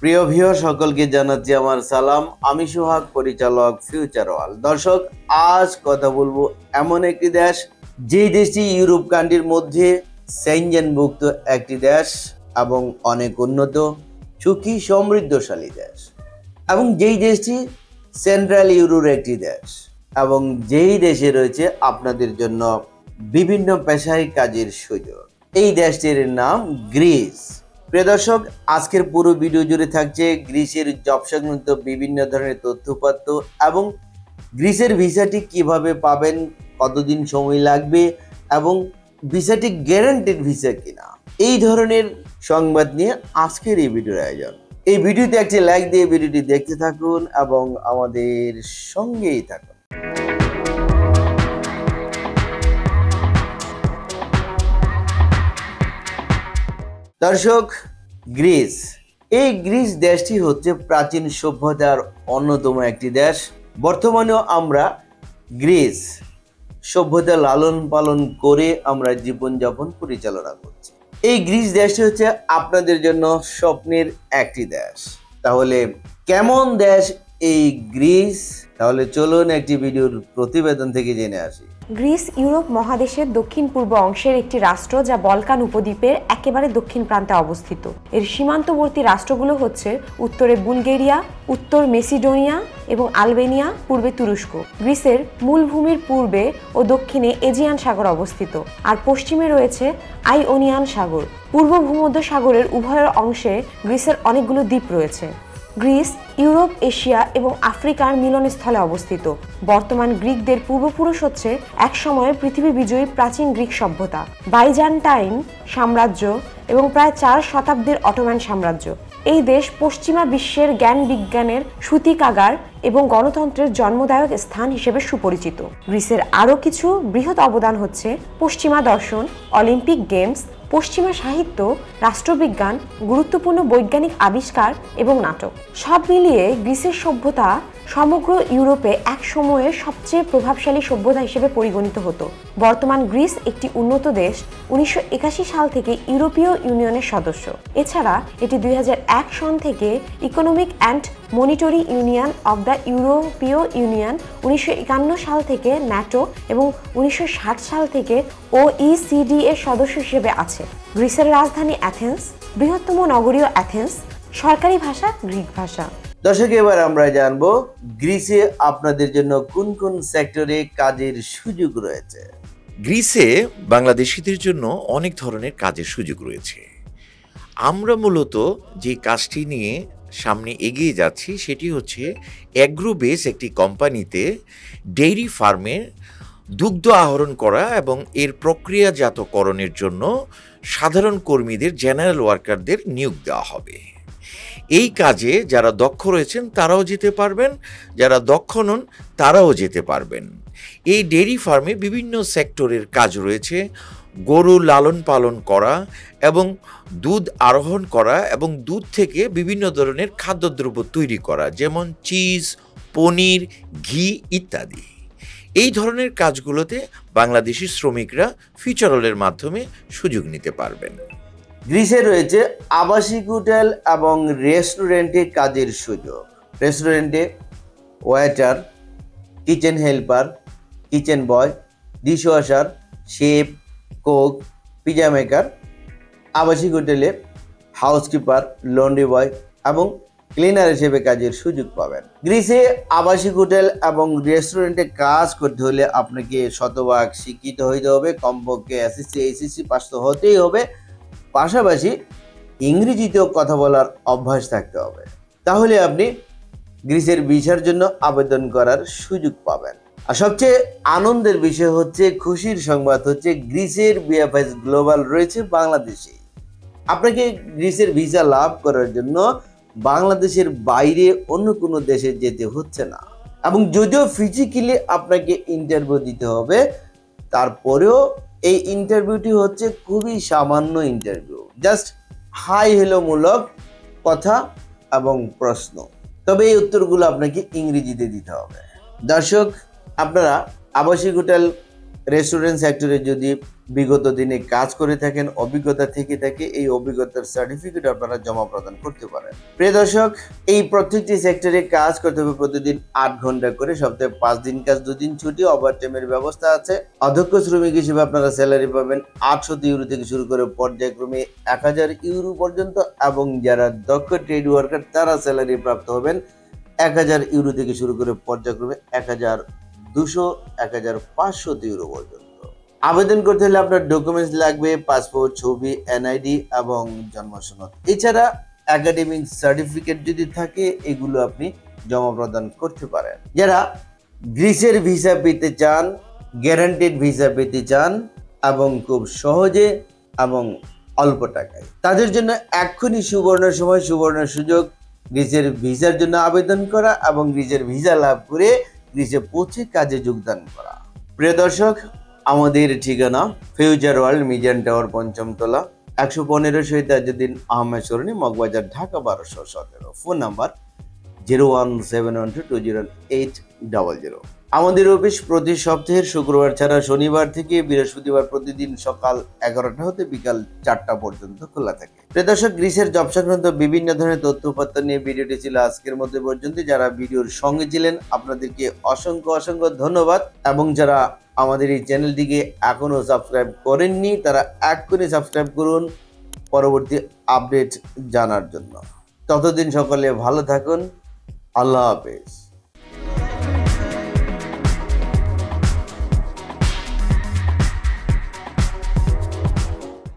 প্রিয় ভিউয়ার সকলকে জানাচ্ছি আমার সালাম। আমি সোহাগ, পরিচালক ফিউচার ওয়ার্ল্ড। দর্শক, আজ কথা বলবো এমন একটি দেশ, যেই দেশটি ইউরোপ কান্ট্রির মধ্যে সেনজেনভুক্ত একটি দেশ এবং অনেক উন্নত, সুখী, সমৃদ্ধশালী দেশ, এবং যেই দেশটি সেন্ট্রাল ইউরোর একটি দেশ, এবং যেই দেশে রয়েছে আপনাদের জন্য বিভিন্ন পেশায় কাজের সুযোগ। এই দেশটির নাম গ্রিস। প্রিয় দর্শক, আজকের পুরো ভিডিও জুড়ে থাকছে গ্রিসের জব সংক্রান্ত বিভিন্ন ধরনের তথ্যপাত্র এবং গ্রিসের ভিসাটি কিভাবে পাবেন, কতদিন সময় লাগবে এবং ভিসাটি গ্যারান্টেড ভিসা কিনা, এই ধরনের সংবাদ নিয়ে আজকের এই ভিডিওর আয়োজন। এই ভিডিওতে একটি লাইক দিয়ে ভিডিওটি দেখতে থাকুন এবং আমাদের সঙ্গেই থাকুন। দর্শক, গ্রিস, এই গ্রিস দেশটি হচ্ছে প্রাচীন সভ্যতার অন্যতম একটি দেশ। বর্তমানেও আমরা গ্রিস সভ্যতা লালন পালন করে আমরা জীবনযাপন পরিচালনা করছি। এই গ্রিস দেশটি হচ্ছে আপনাদের জন্য স্বপ্নের একটি দেশ। তাহলে কেমন দেশ এই গ্রিস? তাহলে চলুন একটি ভিডিওর প্রতিবেদন থেকে জেনে আসি। গ্রিস ইউরোপ মহাদেশের দক্ষিণ পূর্ব অংশের একটি রাষ্ট্র, যা বলকান উপদ্বীপের একেবারে দক্ষিণ প্রান্তে অবস্থিত। এর সীমান্তবর্তী রাষ্ট্রগুলো হচ্ছে উত্তরে বুলগেরিয়া, উত্তর মেসিডোনিয়া এবং আলবেনিয়া, পূর্বে তুরস্ক। গ্রিসের মূল ভূমির পূর্বে ও দক্ষিণে এজিয়ান সাগর অবস্থিত, আর পশ্চিমে রয়েছে আইওনিয়ান সাগর। পূর্ব ভূমধ্য সাগরের উভয় অংশে গ্রিসের অনেকগুলো দ্বীপ রয়েছে। গ্রিস ইউরোপ, এশিয়া এবং আফ্রিকার মিলনস্থলে অবস্থিত। বর্তমান গ্রিকদের পূর্বপুরুষ হচ্ছে এক সময়ের পৃথিবী বিজয়ী প্রাচীন গ্রিক সভ্যতা, বাইজান্টাইন সাম্রাজ্য এবং প্রায় 4 শতাব্দীর অটোম্যান সাম্রাজ্য। এই দেশ পশ্চিমা বিশ্বের জ্ঞান বিজ্ঞানের সূতিকাগার এবং গণতন্ত্রের জন্মদায়ক স্থান হিসেবে সুপরিচিত। গ্রিসের আরও কিছু বৃহৎ অবদান হচ্ছে পশ্চিমা দর্শন, অলিম্পিক গেমস, পশ্চিমা সাহিত্য, রাষ্ট্রবিজ্ঞান, গুরুত্বপূর্ণ বৈজ্ঞানিক আবিষ্কার এবং নাটক। সব মিলিয়ে গ্রিসের সভ্যতা সমগ্র ইউরোপে এক সময়ের সবচেয়ে প্রভাবশালী সভ্যতা হিসেবে পরিগণিত হতো। বর্তমান গ্রিস একটি উন্নত দেশ। 1981 সাল থেকে ইউরোপীয় ইউনিয়নের সদস্য। এছাড়া এটি 2001 সন থেকে economic and monetary union of the ইউরোপীয় ইউনিয়ন, 1951 সাল থেকে ন্যাটো এবং 1960 সাল থেকে OECD এর সদস্য হিসেবে আছে। গ্রিসের রাজধানী অ্যাথেন্স, বৃহত্তম নগরীয় অ্যাথেন্স, সরকারি ভাষা গ্রিক ভাষা। দর্শক, এবার আমরা জানবো গ্রিসে আপনাদের জন্য কোন কোন সেক্টরে কাজের সুযোগ রয়েছে। গ্রিসে বাংলাদেশিদের জন্য অনেক ধরনের কাজের সুযোগ রয়েছে। আমরা মূলত যে কাজটি নিয়ে সামনে এগিয়ে যাচ্ছি সেটি হচ্ছে অ্যাগ্রোবেস একটি কোম্পানিতে ডেইরি ফার্মে দুগ্ধ আহরণ করা এবং এর প্রক্রিয়াজাতকরণের জন্য সাধারণ কর্মীদের, জেনারেল ওয়ার্কারদের নিয়োগ দেওয়া হবে। এই কাজে যারা দক্ষ রয়েছেন তারাও যেতে পারবেন, যারা দক্ষ নন তারাও যেতে পারবেন। এই ডেইরি ফার্মে বিভিন্ন সেক্টরের কাজ রয়েছে। গরু লালন পালন করা এবং দুধ আরোহণ করা এবং দুধ থেকে বিভিন্ন ধরনের খাদ্যদ্রব্য তৈরি করা, যেমন চিজ, পনির, ঘি ইত্যাদি। এই ধরনের কাজগুলোতে বাংলাদেশি শ্রমিকরা ফিউচার ওয়ার্ল্ডের মাধ্যমে সুযোগ নিতে পারবেন। গ্রিসে রয়েছে আবাসিক হোটেল এবং রেস্টুরেন্টে কাজের সুযোগ। রেস্টুরেন্টে ওয়েটার, কিচেন হেল্পার, কিচেন বয়, dishwasher, chef, Coke, pizza maker. আবাসিক হোটেলে হাউসকিপার, লন্ড্রি বয় এবং ক্লিনার হিসেবে কাজের সুযোগ পাবেন। গ্রিসে আবাসিক হোটেল এবং রেস্টুরেন্টে কাজ করতে হলে আপনাকে শতভাগ শিক্ষিত হইতে হবে, কমপক্ষে এসএসসি পাস তো হতেই হবে, পাশাপাশি ইংরেজিতেও কথা বলার অভ্যাস থাকতে হবে। তাহলে আপনি গ্রিসের ভিসার জন্য আবেদন করার সুযোগ পাবেন। আর সবচেয়ে আনন্দের বিষয় হচ্ছে, খুশির সংবাদ হচ্ছে, গ্রিসের বিএফএস গ্লোবাল রয়েছে বাংলাদেশে। আপনাকে গ্রিসের ভিসা লাভ করার জন্য বাংলাদেশের বাইরে অন্য কোনো দেশে যেতে হচ্ছে না, এবং যদিও ফিজিক্যালি আপনাকে ইন্টারভিউ দিতে হবে, তারপরেও এই ইন্টারভিউটি হচ্ছে খুবই সামান্য ইন্টারভিউ, জাস্ট হাই হেলো মূলক কথা এবং প্রশ্ন। তবে এই উত্তরগুলো আপনাকে ইংরেজিতে দিতে হবে। দর্শক, আপনারা আবাসিক হোটেল, রেস্টুরেন্ট সেক্টরে যদি বিগত দিনে কাজ করে থাকেন, অভিজ্ঞতা থেকে থাকে, এই অভিজ্ঞতার সার্টিফিকেট আপনারা জমা প্রদান করতে পারেন। প্রিয় দর্শক, এই প্রত্যেকটি সেক্টরে কাজ করতে হবে প্রতিদিন 8 ঘন্টা করে, সপ্তাহে 5 দিন কাজ, 2 দিন ছুটি, ওভারটাইমের ব্যবস্থা আছে। অধ্যক্ষ শ্রমিক হিসেবে আপনারা স্যালারি পাবেন 800 ইউরো থেকে শুরু করে পর্যায়ক্রমে 1000 ইউরো পর্যন্ত, এবং যারা দক্ষ ট্রেড ওয়ার্কার তারা স্যালারি প্রাপ্ত হবেন 1000 ইউরো থেকে শুরু করে পর্যায়ক্রমে 1200, 1500 ইউরো পর্যন্ত। আবেদন করতে হলে আপনার ডকুমেন্টস লাগবে পাসপোর্ট, ছবি, এনআইডি এবং জন্ম সনদ। এছাড়া একাডেমিক সার্টিফিকেট যদি থাকে এগুলো আপনি জমা প্রদান করতে পারেন। যারা গ্রিসের ভিসা পেতে চান, গ্যারান্টেড ভিসা পেতে চান এবং খুব সহজে এবং অল্প টাকায়, তাদের জন্য এক্ষুনি সুবর্ণ সময়, সুবর্ণ সুযোগ গ্রিসের ভিসার জন্য আবেদন করা এবং গ্রিসের ভিসা লাভ করে গ্রিসে পৌঁছে কাজে যোগদান করা। প্রিয় দর্শক, আমাদের ঠিকানা ফিউচার ওয়ার্ল্ড, মিজান টাওয়ার, ৫ম তলা, ১১৫ শহীদ তাজউদ্দিন আহমেদ সরণি, মগবাজার, ঢাকা ১২১৭। Phone number 017120800। আমাদের অফিস প্রতি সপ্তাহের শুক্রবার ছাড়া শনিবার থেকে বৃহস্পতিবার প্রতিদিন সকাল 11টা হতে বিকাল 4টা পর্যন্ত খোলা থাকে। প্রিয় দর্শক, গ্রিসের জব সংক্রান্ত বিভিন্ন ধরনের তথ্যপত্র নিয়ে ভিডিওটি ছিল আজকের মধ্যে পর্যন্ত। যারা ভিডিওর সঙ্গে ছিলেন আপনাদেরকে অসংখ্য অসংখ্য ধন্যবাদ, এবং যারা আমাদের এই চ্যানেলটিকে এখনো সাবস্ক্রাইব করেননি তারা এক্ষুনি সাবস্ক্রাইব করুন পরবর্তী আপডেট জানার জন্য। ততদিন সকলে ভালো থাকুন। আল্লাহ হাফেজ।